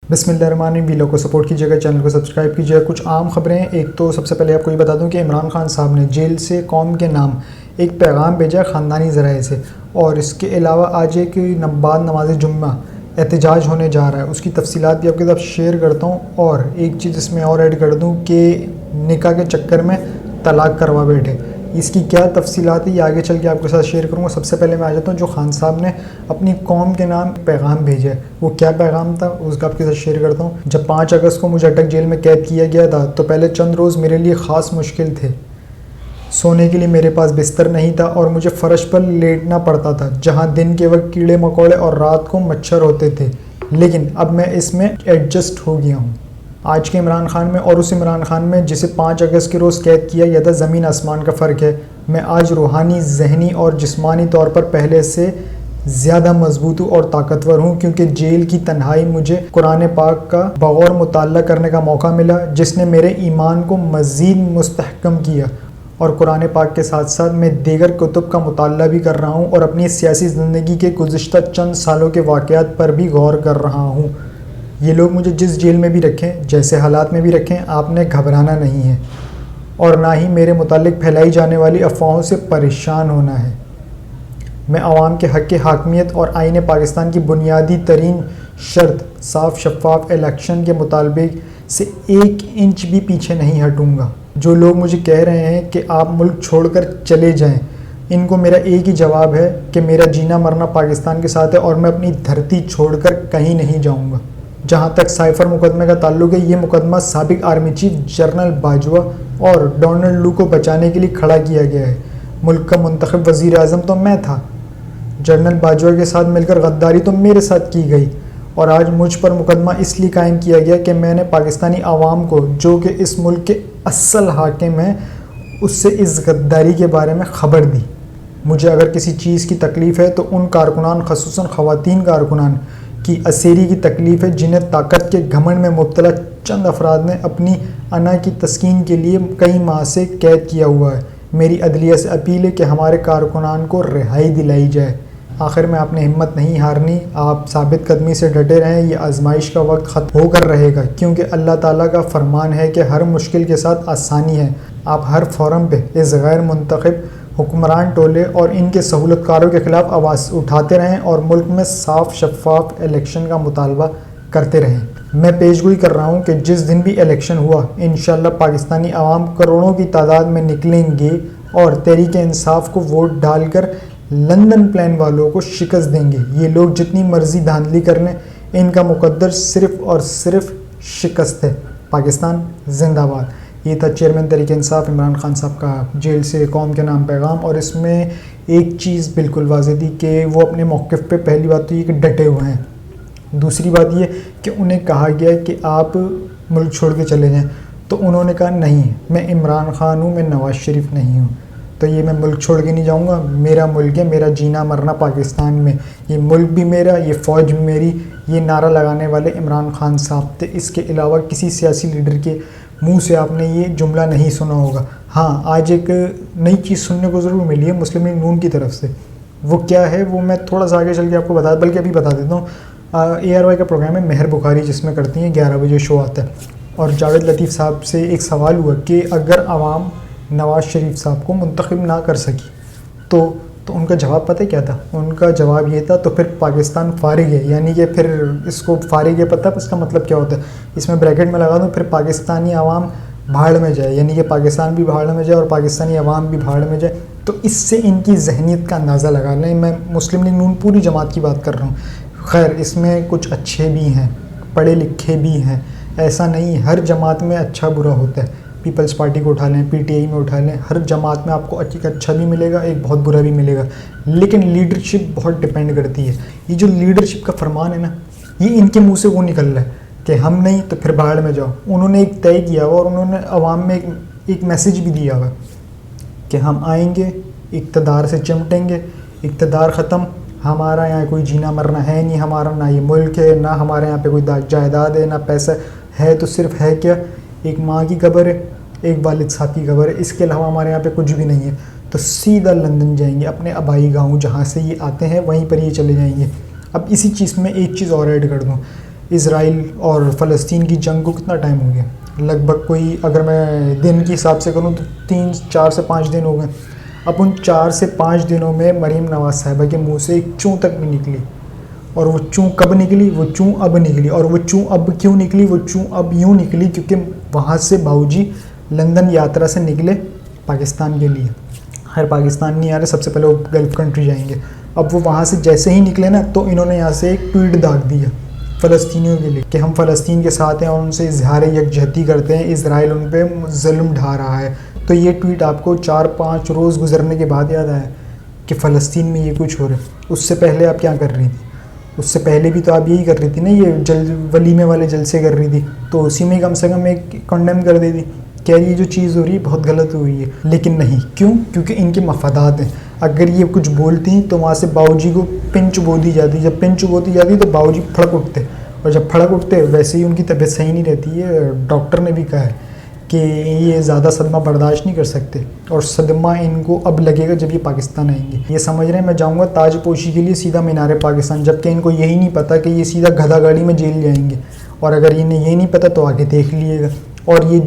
बिस्मिल्लाहिर्रहमानिर्रहीम। वीडियो को सपोर्ट कीजिएगा, चैनल को सब्सक्राइब कीजिएगा। कुछ आम खबरें हैं। एक तो सबसे पहले आपको ये बता दूं कि इमरान खान साहब ने जेल से कौम के नाम एक पैगाम भेजा ख़ानदानी ज़राए से, और इसके अलावा आज एक बाद नमाज जुम्मा एहतजाज होने जा रहा है। उसकी तफसीलात भी आपके साथ शेयर करता हूँ। और एक चीज़ इसमें और ऐड कर दूँ कि निकाह के चक्कर में तलाक करवा बैठे, इसकी क्या तफसीलात है ये आगे चल के आपके साथ शेयर करूँगा। सबसे पहले मैं आ जाता हूँ जो खान साहब ने अपनी कौम के नाम पैगाम भेजा है, वो क्या पैगाम था उसका आपके साथ शेयर करता हूँ। जब 5 अगस्त को मुझे अटक जेल में कैद किया गया था तो पहले चंद रोज़ मेरे लिए ख़ास मुश्किल थे। सोने के लिए मेरे पास बिस्तर नहीं था और मुझे फ़र्श पर लेटना पड़ता था, जहाँ दिन के वक्त कीड़े मकोड़े और रात को मच्छर होते थे। लेकिन अब मैं इसमें एडजस्ट हो गया हूँ। आज के इमरान खान में और उस इमरान खान में जिसे 5 अगस्त के रोज़ कैद किया गया था, ज़मीन आसमान का फ़र्क है। मैं आज रूहानी, ज़हनी और जिस्मानी तौर पर पहले से ज़्यादा मजबूत हूँ और ताकतवर हूँ, क्योंकि जेल की तन्हाई मुझे कुरान पाक का बगौर मुताला करने का मौका मिला, जिसने मेरे ईमान को मज़ीद मुस्तहकम किया। और कुरान पाक के साथ साथ मैं दीगर कुतुब का मुताला भी कर रहा हूँ और अपनी सियासी ज़िंदगी के गुज़िश्ता चंद सालों के वाक़यात पर भी गौर कर रहा हूँ। ये लोग मुझे जिस जेल में भी रखें, जैसे हालात में भी रखें, आपने घबराना नहीं है और ना ही मेरे मुतालिक फैलाई जाने वाली अफवाहों से परेशान होना है। मैं आवाम के हक़ हाकमियत और आईन पाकिस्तान की बुनियादी तरीन शर्त साफ शफाफ इलेक्शन के मुतालबे से 1 इंच भी पीछे नहीं हटूँगा। जो लोग मुझे कह रहे हैं कि आप मुल्क छोड़कर चले जाएं, इनको मेरा एक ही जवाब है कि मेरा जीना मरना पाकिस्तान के साथ है और मैं अपनी धरती छोड़कर कहीं नहीं जाऊँगा। जहाँ तक साइफ़र मुकदमे का ताल्लुक है, ये मुकदमा साबिक आर्मी चीफ जनरल बाजवा और डोनाल्ड लू को बचाने के लिए खड़ा किया गया है। मुल्क का मुंतखब वज़ीर आज़म तो मैं था, जनरल बाजवा के साथ मिलकर गद्दारी तो मेरे साथ की गई, और आज मुझ पर मुकदमा इसलिए कायम किया गया कि मैंने पाकिस्तानी आवाम को, जो कि इस मुल्क के असल हाकिम हैं, उससे इस गद्दारी के बारे में ख़बर दी। मुझे अगर किसी चीज़ की तकलीफ़ है तो उन कारकुनान, ख़ुसूसन ख़वातीन कारकुनान की असेरी की तकलीफ़ है, जिन्हें ताकत के घमंड में मुब्तला चंद अफराद ने अपनी अना की तस्कीन के लिए कई माह से कैद किया हुआ है। मेरी अदलिया से अपील है कि हमारे कारकुनान को रिहाई दिलाई जाए। आखिर में आपने हिम्मत नहीं हारनी, आप साबित कदमी से डटे रहें। ये आजमाइश का वक्त ख़त्म होकर रहेगा, क्योंकि अल्लाह ताला का फरमान है कि हर मुश्किल के साथ आसानी है। आप हर फोरम पे इस गैर मुंतखब हुक्मरान टोले और इनके सहूलतकारों के ख़िलाफ़ आवाज़ उठाते रहें और मुल्क में साफ शफाफ इलेक्शन का मुतालबा करते रहें। मैं पेशगोई कर रहा हूँ कि जिस दिन भी इलेक्शन हुआ, इंशाअल्लाह पाकिस्तानी आवाम करोड़ों की तादाद में निकलेंगे और तहरीक इंसाफ को वोट डालकर लंदन प्लान वालों को शिकस्त देंगे। ये लोग जितनी मर्जी धांधली कर लें, इनका मुकद्दर सिर्फ़ और सिर्फ शिकस्त है। पाकिस्तान जिंदाबाद। ये था चेयरमैन तहरीक इंसाफ इमरान खान साहब का जेल से कौम के नाम पैगाम। और इसमें एक चीज़ बिल्कुल वाज़ेह थी कि वो अपने मौक़िफ़ पे पहली बात तो ये कि डटे हुए हैं, दूसरी बात ये कि उन्हें कहा गया है कि आप मुल्क छोड़ के चले जाएं, तो उन्होंने कहा नहीं, मैं इमरान खान हूँ, मैं नवाज़ शरीफ नहीं हूँ, तो ये मैं मुल्क छोड़ के नहीं जाऊँगा। मेरा मुल्क है, मेरा जीना मरना पाकिस्तान में, ये मुल्क भी मेरा, ये फ़ौज भी मेरी। ये नारा लगाने वाले इमरान खान साहब थे। इसके अलावा किसी सियासी लीडर के मुंह से आपने ये जुमला नहीं सुना होगा। हाँ, आज एक नई चीज़ सुनने को ज़रूर मिली है मुस्लिम लीग नून की तरफ से। वो क्या है वो मैं थोड़ा सा आगे चल के आपको बल्कि अभी बता देता हूँ। ARY का प्रोग्राम है मेहर बुखारी, जिसमें करती हैं 11 बजे शो आता है, और जावेद लतीफ़ साहब से एक सवाल हुआ कि अगर आवाम नवाज़ शरीफ साहब को मुंतखब ना कर सकी तो उनका जवाब पता है क्या था? उनका जवाब ये था, तो फिर पाकिस्तान फारिग है, यानी कि फिर इसको फारिग है, पता है इसका मतलब क्या होता है? इसमें ब्रैकेट में लगा दूँ, फिर पाकिस्तानी आवाम भाड़ में जाए, यानी कि पाकिस्तान भी भाड़ में जाए और पाकिस्तानी आवाम भी भाड़ में जाए। तो इससे इनकी जहनीत का अंदाज़ा लगा लें। मैं मुस्लिम लीग नून पूरी जमात की बात कर रहा हूँ। खैर, इसमें कुछ अच्छे भी हैं, पढ़े लिखे भी हैं, ऐसा नहीं, हर जमात में अच्छा बुरा होता है। पीपल्स पार्टी को उठा लें, PTI में उठा लें, हर जमात में आपको अच्छा भी मिलेगा, एक बहुत बुरा भी मिलेगा, लेकिन लीडरशिप बहुत डिपेंड करती है। ये जो लीडरशिप का फरमान है ना, ये इनके मुंह से वो निकल रहा है कि हम नहीं तो फिर बाहर में जाओ। उन्होंने एक तय किया हुआ और उन्होंने आवाम में एक मैसेज भी दिया हुआ कि हम आएंगे, इक़्तिदार से चिमटेंगे, इक़्तिदार ख़त्म, हमारा यहाँ कोई जीना मरना है नहीं, हमारा ना ये मुल्क है, ना हमारे यहाँ पे कोई जायदाद है, ना पैसा है, तो सिर्फ है क्या, एक माँ की कब्र है, एक वालिद साहब की कब्र है, इसके अलावा हमारे यहाँ पे कुछ भी नहीं है। तो सीधा लंदन जाएंगे, अपने आबाई गाँव जहाँ से ये आते हैं वहीं पर ये चले जाएंगे। अब इसी चीज़ में एक चीज़ और ऐड कर दूँ, اسرائیل اور فلسطین کی جنگ کو کتنا ٹائم ہو گیا؟ لگ بھگ کوئی، اگر میں دن کے حساب سے کروں تو 4 سے 5 دن ہو گئے. اب ان 4 سے 5 دنوں میں مریم نواز صاحبہ کے منہ سے ایک چوں تک نہیں نکلی. اور وہ چوں کب نکلی؟ وہ چوں اب نکلی. اور وہ چوں اب کیوں نکلی؟ وہ چوں اب یوں نکلی کیونکہ وہاں سے باؤجی لندن یاترا سے نکلے پاکستان کے لیے. خیر پاکستان نہیں آ رہے، سب سے پہلے وہ گلف کنٹری جائیں گے. اب وہ وہاں سے جیسے ہی نکلے نا تو انہوں نے یہاں سے ایک ٹویٹ داغ دیا فلسطینیوں کے لیے کہ ہم فلسطین کے ساتھ ہیں اور ان سے اظہار یکجہتی کرتے ہیں، اسرائیل ان پہ ظلم ڈھا رہا ہے. تو یہ ٹویٹ آپ کو 4-5 روز گزرنے کے بعد یاد آیا کہ فلسطین میں یہ کچھ ہو رہا ہے. اس سے پہلے آپ کیا کر رہی تھی؟ اس سے پہلے بھی تو آپ یہی کر رہی تھی نا، یہ ولیمے والے جلسے کر رہی تھی. تو اسی میں کم سے کم ایک کنڈیم کر دی تھی کہ یہ جو چیز ہو رہی ہے بہت غلط ہوئی ہے. لیکن نہیں، کیوں؟ کیونکہ ان کے مفادات ہیں. اگر یہ کچھ بولتی ہیں تو وہاں سے باؤجی کو پن چبو دی جاتی. جب پن چبوتی جاتی تو باؤجی پھڑک اٹھتے، اور جب پھڑک اٹھتے ویسے ہی ان کی طبیعت صحیح نہیں رہتی ہے. ڈاکٹر نے بھی کہا ہے کہ یہ زیادہ صدمہ برداشت نہیں کر سکتے، اور صدمہ ان کو اب لگے گا جب یہ پاکستان آئیں گے. یہ سمجھ رہے ہیں میں جاؤں گا تاج پوشی کے لیے سیدھا مینار پاکستان، جبکہ ان کو یہی نہیں پتہ کہ یہ سیدھا گدھا گاڑی میں جیل جائیں گے. اور اگر انہیں یہ نہیں پتہ تو آگے دیکھ لیے گا. اور یہ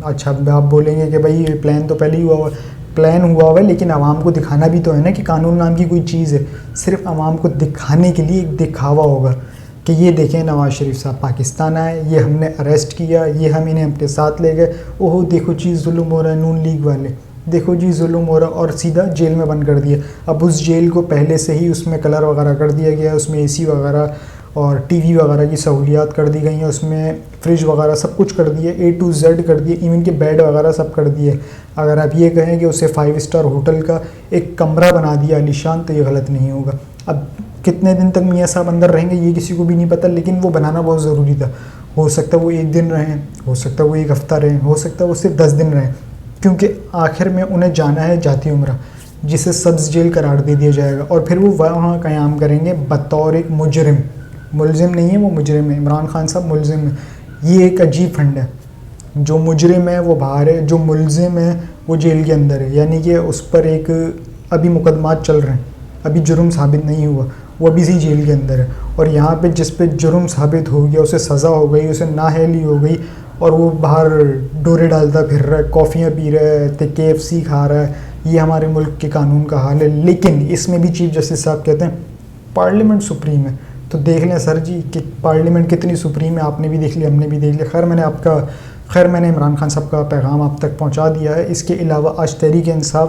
اچھا آپ بولیں گے کہ بھائی پلان تو پہلے ہی ہوا ہوا ہے. پلان ہوا ہوا ہے لیکن عوام کو دکھانا بھی تو ہے نا کہ قانون نام کی کوئی چیز ہے. صرف عوام کو دکھانے کے لیے ایک دکھاوا ہوگا کہ یہ دیکھیں نواز شریف صاحب پاکستان آئے، یہ ہم نے اریسٹ کیا، یہ ہم انہیں اپنے ساتھ لے گئے. اوہ دیکھو جی ظلم ہو رہا ہے نون لیگ والے، دیکھو جی ظلم ہو رہا، اور سیدھا جیل میں بند کر دیا. اب اس جیل کو پہلے سے ہی اس میں کلر وغیرہ کر دیا گیا، اس میں اے سی وغیرہ اور ٹی وی وغیرہ کی سہولیات کر دی گئی ہیں، اس میں فریج وغیرہ سب کچھ کر دیا، A to Z کر دیا، ایون کہ بیڈ وغیرہ سب کر دیے. اگر آپ یہ کہیں کہ اسے 5 اسٹار ہوٹل کا ایک کمرہ بنا دیا عالیشان تو یہ غلط نہیں ہوگا. اب کتنے دن تک میاں صاحب اندر رہیں گے یہ کسی کو بھی نہیں پتہ، لیکن وہ بنانا بہت ضروری تھا. ہو سکتا ہے وہ 1 دن رہیں، ہو سکتا ہے وہ 1 ہفتہ رہیں، ہو سکتا ہے وہ صرف 10 دن رہیں، کیونکہ آخر میں انہیں جانا ہے جاتی عمرہ جسے سبز جیل قرار دے دیا جائے گا. اور پھر وہ وہاں قیام کریں گے بطور ایک مجرم. ملزم نہیں ہے وہ، مجرم ہے. عمران خان صاحب ملزم ہے. یہ ایک عجیب فنڈ ہے. جو مجرم ہے وہ باہر ہے، جو ملزم ہے وہ جیل کے اندر ہے. یعنی کہ اس پر ایک ابھی مقدمات چل رہے ہیں، ابھی جرم ثابت نہیں ہوا، وہ ابھی سے جیل کے اندر ہے. اور یہاں پہ جس پہ جرم ثابت ہو گیا اسے سزا ہو گئی، اسے نااہلی ہو گئی، اور وہ باہر ڈورے ڈالتا پھر رہا ہے، کافیاں پی رہا ہے، KFC کھا رہا ہے. یہ ہمارے ملک کے قانون کا حال ہے. لیکن اس میں بھی چیف جسٹس صاحب کہتے ہیں پارلیمنٹ سپریم ہے. تو دیکھ لیں سر جی کہ پارلیمنٹ کتنی سپریم ہے. آپ نے بھی دیکھ لیا، ہم نے بھی دیکھ لیا. خیر میں نے عمران خان صاحب کا پیغام آپ تک پہنچا دیا ہے. اس کے علاوہ آج تحریک انصاف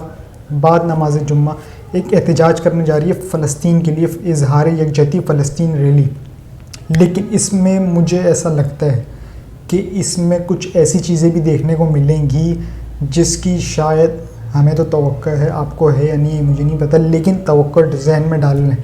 بعد نماز جمعہ ایک احتجاج کرنے جا رہی ہے فلسطین کے لیے، اظہار یکجہتی فلسطین ریلی. لیکن اس میں مجھے ایسا لگتا ہے کہ اس میں کچھ ایسی چیزیں بھی دیکھنے کو ملیں گی جس کی شاید ہمیں تو توقع ہے، آپ کو ہے یا نہیں مجھے نہیں پتہ، لیکن توقع ذہن میں ڈال لیں.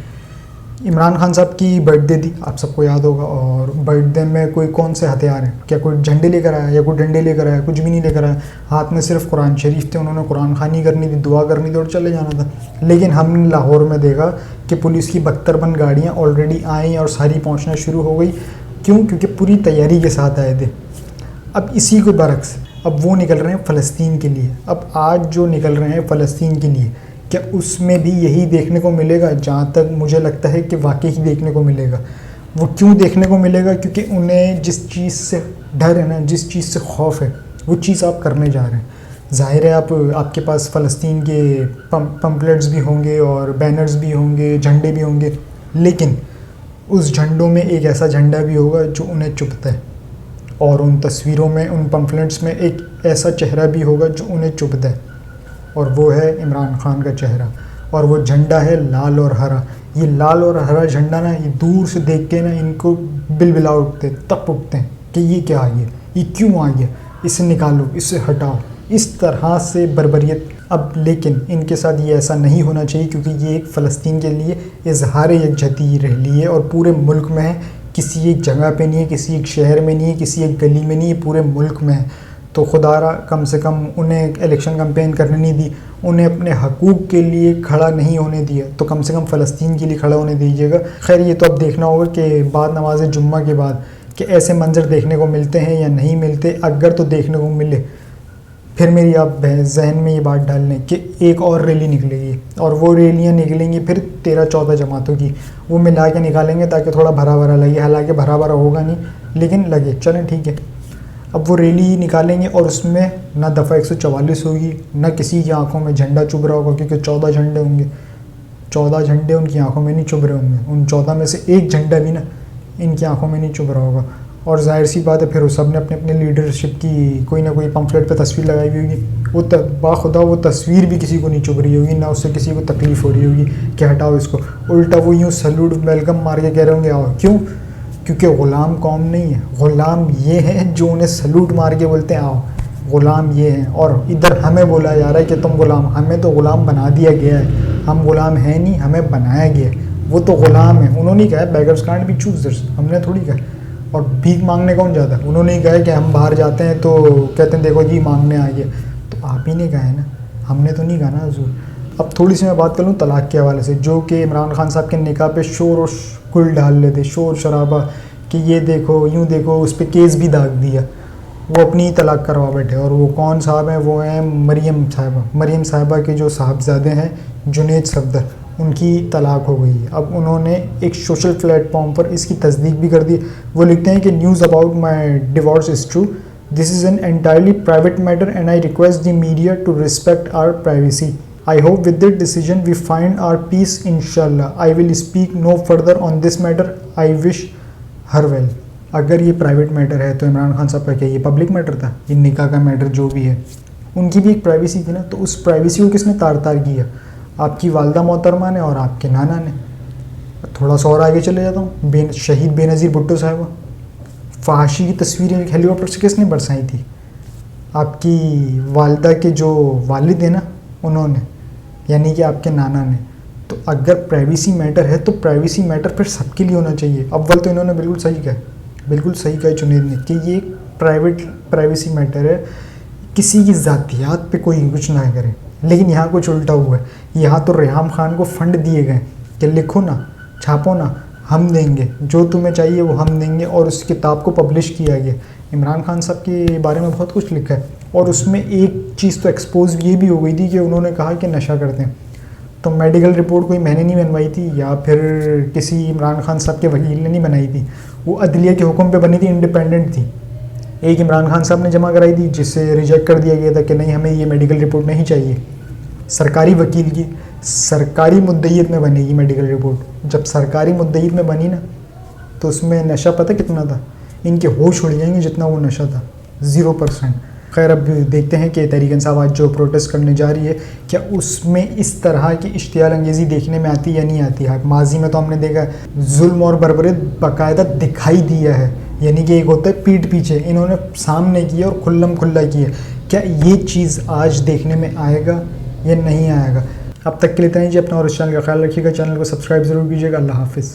عمران خان صاحب کی برتھ ڈے تھی، آپ سب کو یاد ہوگا، اور برتھ ڈے میں کوئی کون سے ہتھیار ہیں؟ کیا کوئی جھنڈے لے کر آیا یا کوئی ڈنڈے لے کر آیا؟ کچھ بھی نہیں لے کر آیا. ہاتھ میں صرف قرآن شریف تھے. انہوں نے قرآن خوانی کرنی تھی، دعا کرنی تھی اور چلے جانا تھا. لیکن ہم نے لاہور میں دیکھا کہ پولیس کی 72 بند گاڑیاں آلریڈی آئیں اور ساری پہنچنا شروع ہو گئی. کیوں؟ کیونکہ پوری تیاری کے ساتھ آئے تھے. اب اسی کو برعکس اب وہ نکل رہے ہیں فلسطین کے لیے. اب آج جو نکل رہے ہیں فلسطین کے لیے، کیا اس میں بھی یہی دیکھنے کو ملے گا؟ جہاں تک مجھے لگتا ہے کہ واقعی ہی دیکھنے کو ملے گا. وہ کیوں دیکھنے کو ملے گا؟ کیونکہ انہیں جس چیز سے ڈر ہے نا، جس چیز سے خوف ہے، وہ چیز آپ کرنے جا رہے ہیں. ظاہر ہے آپ کے پاس فلسطین کے پمپلیٹس بھی ہوں گے اور بینرز بھی ہوں گے، جھنڈے بھی ہوں گے، لیکن اس جھنڈوں میں ایک ایسا جھنڈا بھی ہوگا جو انہیں چبھتا ہے، اور ان تصویروں میں، ان پمفلٹس میں ایک ایسا چہرہ بھی ہوگا جو انہیں چبھتا ہے، اور وہ ہے عمران خان کا چہرہ. اور وہ جھنڈا ہے لال اور ہرا. یہ لال اور ہرا جھنڈا نا، یہ دور سے دیکھ کے نا ان کو بلبلا اٹھتے، تپ اٹھتے ہیں کہ یہ کیا آ گیا، یہ کیوں آ گیا، اسے نکالو، اسے ہٹاؤ، اس طرح سے بربریت. اب لیکن ان کے ساتھ یہ ایسا نہیں ہونا چاہیے، کیونکہ یہ ایک فلسطین کے لیے اظہار یکجہتی ریلی ہے، اور پورے ملک میں ہے، کسی ایک جگہ پہ نہیں ہے، کسی ایک شہر میں نہیں ہے، کسی ایک گلی میں نہیں ہے، پورے ملک میں ہے. تو خدا را کم سے کم انہیں الیکشن کمپین کرنے نہیں دی، انہیں اپنے حقوق کے لیے کھڑا نہیں ہونے دیا، تو کم سے کم فلسطین کے لیے کھڑا ہونے دیجیے گا. خیر یہ تو اب دیکھنا ہوگا کہ بعد نماز جمعہ کے بعد کہ ایسے منظر دیکھنے کو ملتے ہیں یا نہیں ملتے. اگر تو دیکھنے کو ملے پھر میری آپ ذہن میں یہ بات ڈال لیں کہ ایک اور ریلی نکلے گی، اور وہ ریلیاں نکلیں گی پھر 13-14 जमातों की, वो मिला के निकालेंगे ताकि थोड़ा भरा भरा लगे, हालांकि भरा भरा होगा नहीं लेकिन लगे, चलें ठीक है। अब वो रैली निकालेंगे और उसमें ना दफ़ा 144 होगी, ना किसी की आंखों में झंडा चुभ रहा होगा, क्योंकि 14 झंडे होंगे, 14 झंडे उनकी आंखों में नहीं चुभ रहे होंगे, उन 14 में से एक झंडा भी ना इनकी आंखों में नहीं चुभ रहा होगा। और ज़ाहिर सी बात है फिर सब ने अपने अपने लीडरशिप की कोई ना कोई पम्फलेट पे तस्वीर लगाई हुई होगी, वो बाखुदा वो तस्वीर भी किसी को नहीं चुभ रही होगी, ना उससे किसी को तकलीफ़ हो रही होगी कि हटाओ इसको, उल्टा वो यूँ सैल्यूट वेलकम मार के कह रहे होंगे आओ। क्यों? क्योंकि ग़ुलाम कौम नहीं है, ग़ुलाम ये है जो उन्हें सैल्यूट मार के बोलते हैं आओ, ग़ुलाम ये हैं। और इधर हमें बोला जा रहा है कि तुम ग़ुलाम, हमें तो ग़ुलाम बना दिया गया है, हम ग़ुलाम हैं नहीं, हमें बनाया गया है, वो तो ग़ुलाम है। उन्होंने कहा है बेगर्स कांट बी चूज़र्स, हमने थोड़ी कहा। और भीख मांगने कौन जाता है? उन्होंने कहा है कि हम बाहर जाते हैं तो कहते हैं देखो जी मांगने आ गए, तो आप ही ने कहा है ना, हमने तो नहीं कहा ना हजूर। अब थोड़ी सी मैं बात कर लूँ तलाक़ के हवाले से, जो कि इमरान खान साहब के निकाह पे शोर और गुल डाल लेते, शोर शराबा कि ये देखो यूँ देखो, उस पर केस भी दाग दिया, वो अपनी तलाक़ करवा बैठे। और वो कौन साहब हैं? वो हैं मरीम साहिबा के जो साहबजादे हैं जुनैद सफदर, उनकी तलाक़ हो गई है। अब उन्होंने एक सोशल प्लेटफॉर्म पर इसकी तस्दीक भी कर दी। वो लिखते हैं कि news about my divorce is true, this is an entirely private matter and I request the media to respect our privacy. I hope with this decision we find our peace inshallah. I will speak no further on this matter. I wish her well. अगर ये private matter है तो इमरान खान साहब का क्या ये public matter था? ये निकाह का मैटर जो भी है, उनकी भी एक प्राइवेसी थी ना, तो उस प्राइवेसी को किसने तार तार किया? आपकी वालदा मोहतरमा ने और आपके नाना ने। थोड़ा सा और आगे चले जाता हूँ, शहीद बेनज़ीर भुट्टो साहिबा, फहाशी की तस्वीरें हेलीकॉप्टर से किसने बरसाई थी? आपकी वालदा के जो वालिद है ना, उन्होंने, यानी कि आपके नाना ने। तो अगर प्राइवेसी मैटर है तो प्राइवेसी मैटर फिर सबके लिए होना चाहिए। अव्वल तो इन्होंने बिल्कुल सही कहा जुनैद ने कि ये प्राइवेसी मैटर है, किसी की ज़ातियात पे कोई कुछ ना करे। लेकिन यहाँ कुछ उल्टा हुआ है, यहाँ तो रेहाम खान को फ़ंड दिए गए कि लिखो ना, छापो ना, हम देंगे, जो तुम्हें चाहिए वो हम देंगे, और उस किताब को पब्लिश किया गया। इमरान खान साहब के बारे में बहुत कुछ लिखा है, और उसमें एक चीज़ तो एक्सपोज ये भी हो गई थी कि उन्होंने कहा कि नशा करते हैं। तो मेडिकल रिपोर्ट कोई मैंने नहीं बनवाई थी, या फिर किसी इमरान खान साहब के वकील ने नहीं बनाई थी, वो अदलिया के हुक्म पे बनी थी, इंडिपेंडेंट थी। एक इमरान खान साहब ने जमा कराई थी, जिससे रिजेक्ट कर दिया गया था कि नहीं हमें ये मेडिकल रिपोर्ट नहीं चाहिए। सरकारी वकील की सरकारी मुद्दईयत में बनेगी मेडिकल रिपोर्ट। जब सरकारी मुद्दईयत में बनी ना, तो उसमें नशा पता कितना था? इनके होश उड़ जाएंगे जितना वो नशा था, 0%। खैर अब देखते हैं कि तहरीक इंसाफ आज जो प्रोटेस्ट करने जा रही है, क्या उसमें इस तरह की इश्तियाल अंगेज़ी देखने में आती या नहीं आती है। माजी में तो हमने देखा जुल्म और बर्बरियत बाकायदा दिखाई दिया है, यानी कि एक होता है पीठ पीछे, इन्होंने सामने किया और खुल्लम खुल्ला किया। क्या ये चीज़ आज देखने में आएगा या नहीं आएगा? अब तक के लिए इतना ही जी। अपना और इस चैनल का ख्याल रखिएगा, चैनल को सब्सक्राइब ज़रूर कीजिएगा। अल्लाह हाफ़िज़।